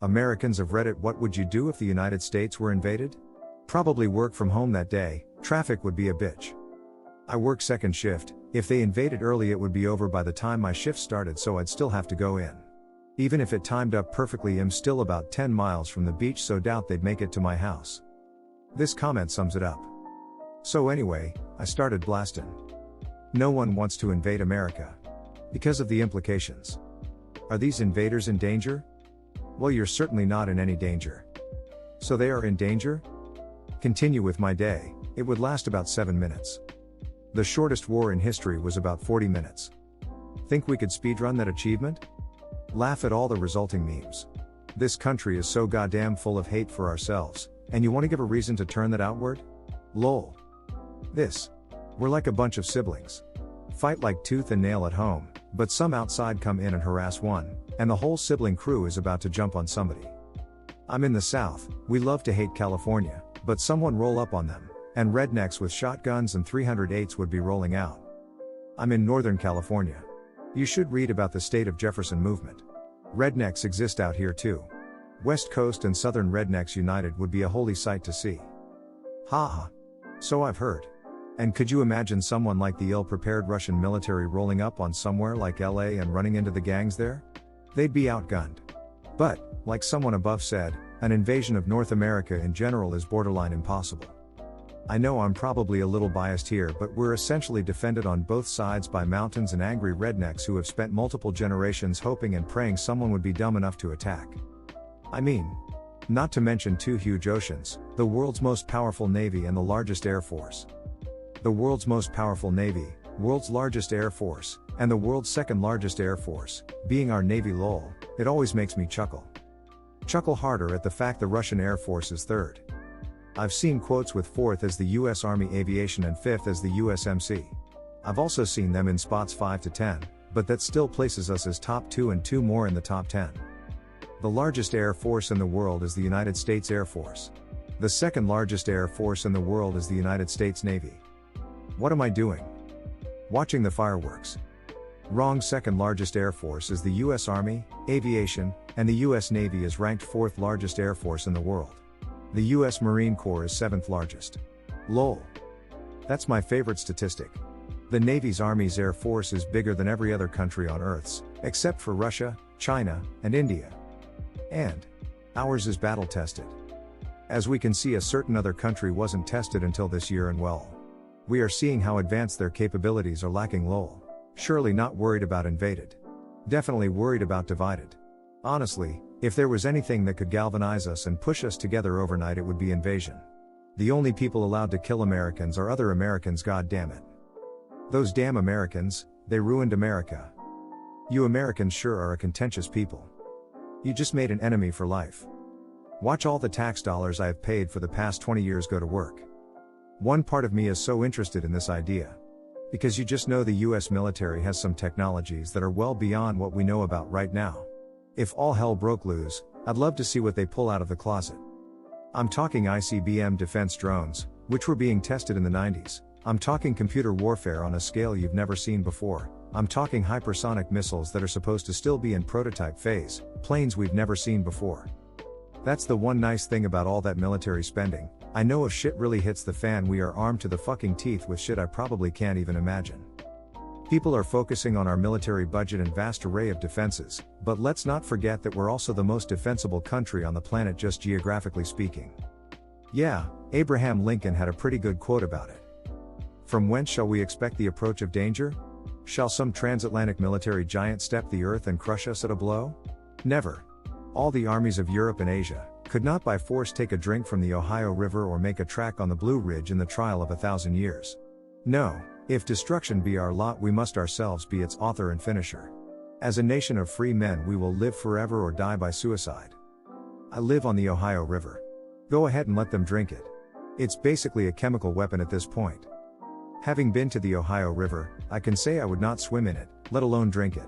Americans of Reddit, what would you do if the United States were invaded? Probably work from home that day, traffic would be a bitch. I work second shift, if they invaded early it would be over by the time my shift started, so I'd still have to go in. Even if it timed up perfectly, I'm still about 10 miles from the beach, so doubt they'd make it to my house. This comment sums it up. So anyway, I started blasting. No one wants to invade America. Because of the implications. Are these invaders in danger? Well, you're certainly not in any danger. So they are in danger? Continue with my day, it would last about 7 minutes. The shortest war in history was about 40 minutes. Think we could speedrun that achievement? Laugh at all the resulting memes. This country is so goddamn full of hate for ourselves, and you want to give a reason to turn that outward? Lol. We're like a bunch of siblings. Fight like tooth and nail at home, but some outside come in and harass one, and the whole sibling crew is about to jump on somebody. I'm in the South, we love to hate California, but someone roll up on them, and rednecks with shotguns and 308s would be rolling out. I'm in Northern California. You should read about the state of Jefferson movement. Rednecks exist out here too. West Coast and Southern rednecks united would be a holy sight to see. Haha. So I've heard. And could you imagine someone like the ill-prepared Russian military rolling up on somewhere like LA and running into the gangs there? They'd be outgunned. But, like someone above said, an invasion of North America in general is borderline impossible. I know I'm probably a little biased here, but we're essentially defended on both sides by mountains and angry rednecks who have spent multiple generations hoping and praying someone would be dumb enough to attack. I mean, not to mention two huge oceans, the world's most powerful navy and the largest air force. The world's most powerful navy, world's largest air force, and the world's second largest air force, being our navy. Lol, it always makes me chuckle. Chuckle harder at the fact the Russian Air Force is third. I've seen quotes with fourth as the US Army Aviation and fifth as the USMC. I've also seen them in spots 5 to 10, but that still places us as top 2 and 2 more in the top 10. The largest air force in the world is the United States Air Force. The second largest air force in the world is the United States Navy. What am I doing? Watching the fireworks. Wrong. Second largest air force is the US Army, Aviation, and the US Navy is ranked 4th largest air force in the world. The US Marine Corps is 7th largest. Lol. That's my favorite statistic. The Navy's Army's Air Force is bigger than every other country on Earth's, except for Russia, China, and India. And ours is battle tested. As we can see, a certain other country wasn't tested until this year, and well, we are seeing how advanced their capabilities are lacking. Lol. Surely not worried about invaded. Definitely worried about divided. Honestly, if there was anything that could galvanize us and push us together overnight, it would be invasion. The only people allowed to kill Americans are other Americans, god damn it. Those damn Americans, they ruined America. You Americans sure are a contentious people. You just made an enemy for life. Watch all the tax dollars I have paid for the past 20 years go to work. One part of me is so interested in this idea. Because you just know the US military has some technologies that are well beyond what we know about right now. If all hell broke loose, I'd love to see what they pull out of the closet. I'm talking ICBM defense drones, which were being tested in the 90s. I'm talking computer warfare on a scale you've never seen before. I'm talking hypersonic missiles that are supposed to still be in prototype phase, planes we've never seen before. That's the one nice thing about all that military spending. I know if shit really hits the fan, we are armed to the fucking teeth with shit I probably can't even imagine. People are focusing on our military budget and vast array of defenses, but let's not forget that we're also the most defensible country on the planet, just geographically speaking. Yeah, Abraham Lincoln had a pretty good quote about it. From whence shall we expect the approach of danger? Shall some transatlantic military giant step the earth and crush us at a blow? Never. All the armies of Europe and Asia could not by force take a drink from the Ohio River or make a track on the Blue Ridge in the trial of 1,000 years. No, if destruction be our lot, we must ourselves be its author and finisher. As a nation of free men, we will live forever or die by suicide. I live on the Ohio River. Go ahead and let them drink it. It's basically a chemical weapon at this point. Having been to the Ohio River, I can say I would not swim in it, let alone drink it.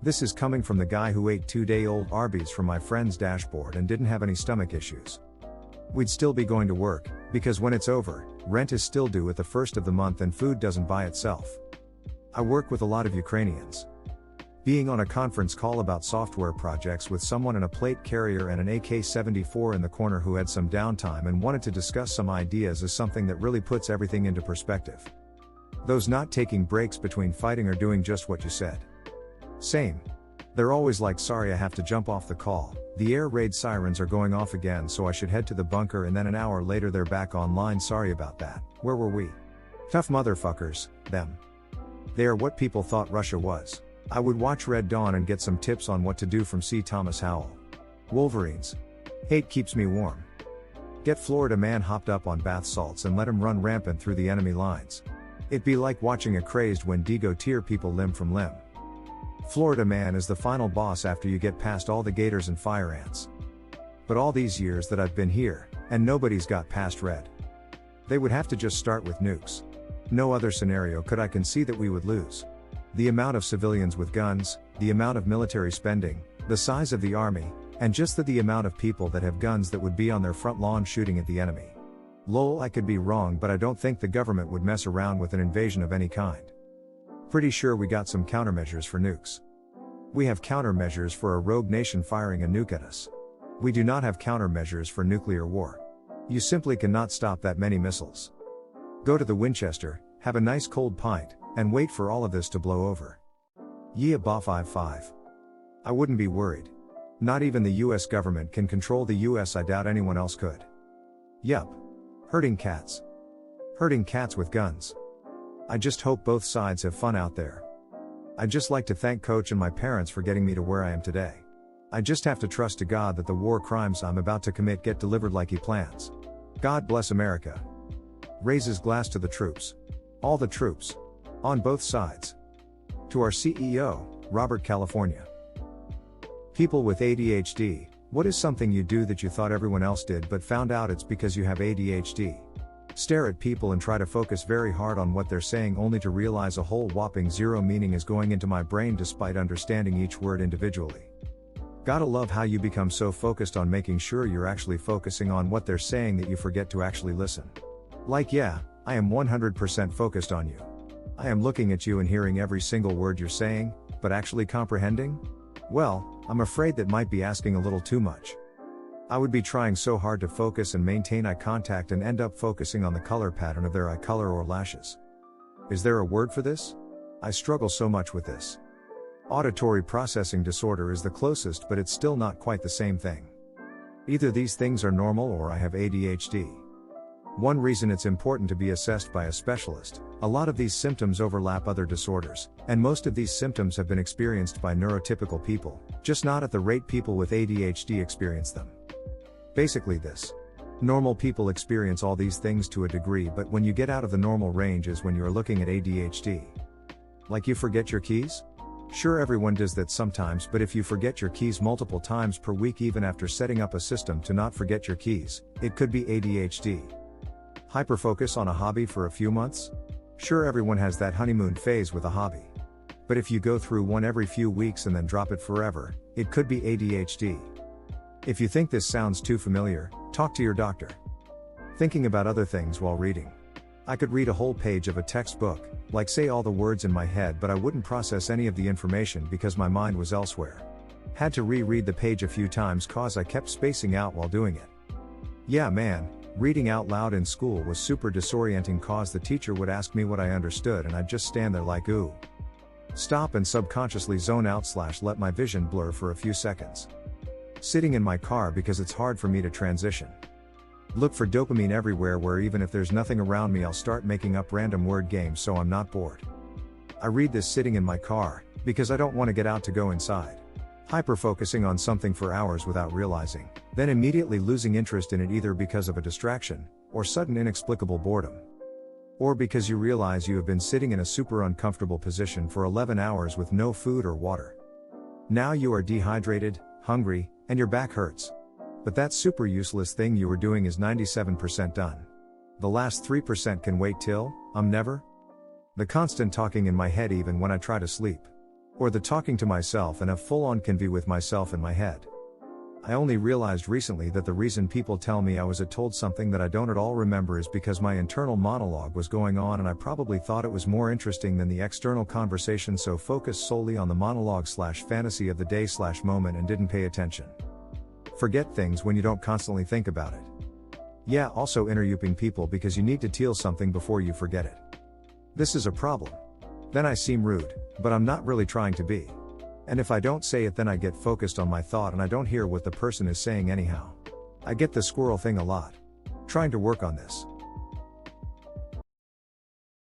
This is coming from the guy who ate 2-day-old Arby's from my friend's dashboard and didn't have any stomach issues. We'd still be going to work, because when it's over, rent is still due at the first of the month and food doesn't buy itself. I work with a lot of Ukrainians. Being on a conference call about software projects with someone in a plate carrier and an AK-74 in the corner who had some downtime and wanted to discuss some ideas is something that really puts everything into perspective. Those not taking breaks between fighting or doing just what you said. Same. They're always like, sorry I have to jump off the call, the air raid sirens are going off again so I should head to the bunker, and then an hour later they're back online, sorry about that, where were we? Tough motherfuckers, them. They are what people thought Russia was. I would watch Red Dawn and get some tips on what to do from C. Thomas Howell. Wolverines. Hate keeps me warm. Get Florida man hopped up on bath salts and let him run rampant through the enemy lines. It'd be like watching a crazed Wendigo tear people limb from limb. Florida man is the final boss after you get past all the gators and fire ants. But all these years that I've been here, and nobody's got past Red. They would have to just start with nukes. No other scenario could I can see that we would lose. The amount of civilians with guns, the amount of military spending, the size of the army, and just the amount of people that have guns that would be on their front lawn shooting at the enemy. Lol, I could be wrong, but I don't think the government would mess around with an invasion of any kind. Pretty sure we got some countermeasures for nukes. We have countermeasures for a rogue nation firing a nuke at us. We do not have countermeasures for nuclear war. You simply cannot stop that many missiles. Go to the Winchester, have a nice cold pint, and wait for all of this to blow over. Yeah, bah 5-5. I wouldn't be worried. Not even the US government can control the US, I doubt anyone else could. Yup. Herding cats. Herding cats with guns. I just hope both sides have fun out there. I'd just like to thank Coach and my parents for getting me to where I am today. I just have to trust to God that the war crimes I'm about to commit get delivered like he plans. God bless America. Raises glass to the troops. All the troops. On both sides. To our CEO, Robert, California. People with ADHD, what is something you do that you thought everyone else did but found out it's because you have ADHD? Stare at people and try to focus very hard on what they're saying only to realize a whole whopping zero meaning is going into my brain despite understanding each word individually. Gotta love how you become so focused on making sure you're actually focusing on what they're saying that you forget to actually listen. Like, yeah, I am 100% focused on you. I am looking at you and hearing every single word you're saying, but actually comprehending? Well, I'm afraid that might be asking a little too much. I would be trying so hard to focus and maintain eye contact and end up focusing on the color pattern of their eye color or lashes. Is there a word for this? I struggle so much with this. Auditory processing disorder is the closest, but it's still not quite the same thing. Either these things are normal or I have ADHD. One reason it's important to be assessed by a specialist, a lot of these symptoms overlap other disorders, and most of these symptoms have been experienced by neurotypical people, just not at the rate people with ADHD experience them. Basically this. Normal people experience all these things to a degree, but when you get out of the normal range is when you're looking at ADHD. Like you forget your keys? Sure, everyone does that sometimes, but if you forget your keys multiple times per week even after setting up a system to not forget your keys, it could be ADHD. Hyperfocus on a hobby for a few months? Sure, everyone has that honeymoon phase with a hobby. But if you go through one every few weeks and then drop it forever, it could be ADHD. If you think this sounds too familiar, talk to your doctor. Thinking about other things while reading. I could read a whole page of a textbook, like say all the words in my head, but I wouldn't process any of the information because my mind was elsewhere. Had to reread the page a few times cause I kept spacing out while doing it. Yeah man, reading out loud in school was super disorienting cause the teacher would ask me what I understood and I'd just stand there like ooh. Stop and subconsciously zone out / let my vision blur for a few seconds. Sitting in my car because it's hard for me to transition. Look for dopamine everywhere where even if there's nothing around me I'll start making up random word games so I'm not bored. I read this sitting in my car, because I don't want to get out to go inside. Hyper-focusing on something for hours without realizing, then immediately losing interest in it either because of a distraction, or sudden inexplicable boredom. Or because you realize you have been sitting in a super uncomfortable position for 11 hours with no food or water. Now you are dehydrated, hungry, and your back hurts. But that super useless thing you were doing is 97% done. The last 3% can wait till, never? The constant talking in my head even when I try to sleep. Or the talking to myself and a full-on convey with myself in my head. I only realized recently that the reason people tell me I was told something that I don't at all remember is because my internal monologue was going on and I probably thought it was more interesting than the external conversation, so focused solely on the monologue/fantasy of the day/moment and didn't pay attention. Forget things when you don't constantly think about it. Yeah, also interrupting people because you need to tell something before you forget it. This is a problem. Then I seem rude, but I'm not really trying to be. And if I don't say it, then I get focused on my thought and I don't hear what the person is saying anyhow. I get the squirrel thing a lot. Trying to work on this.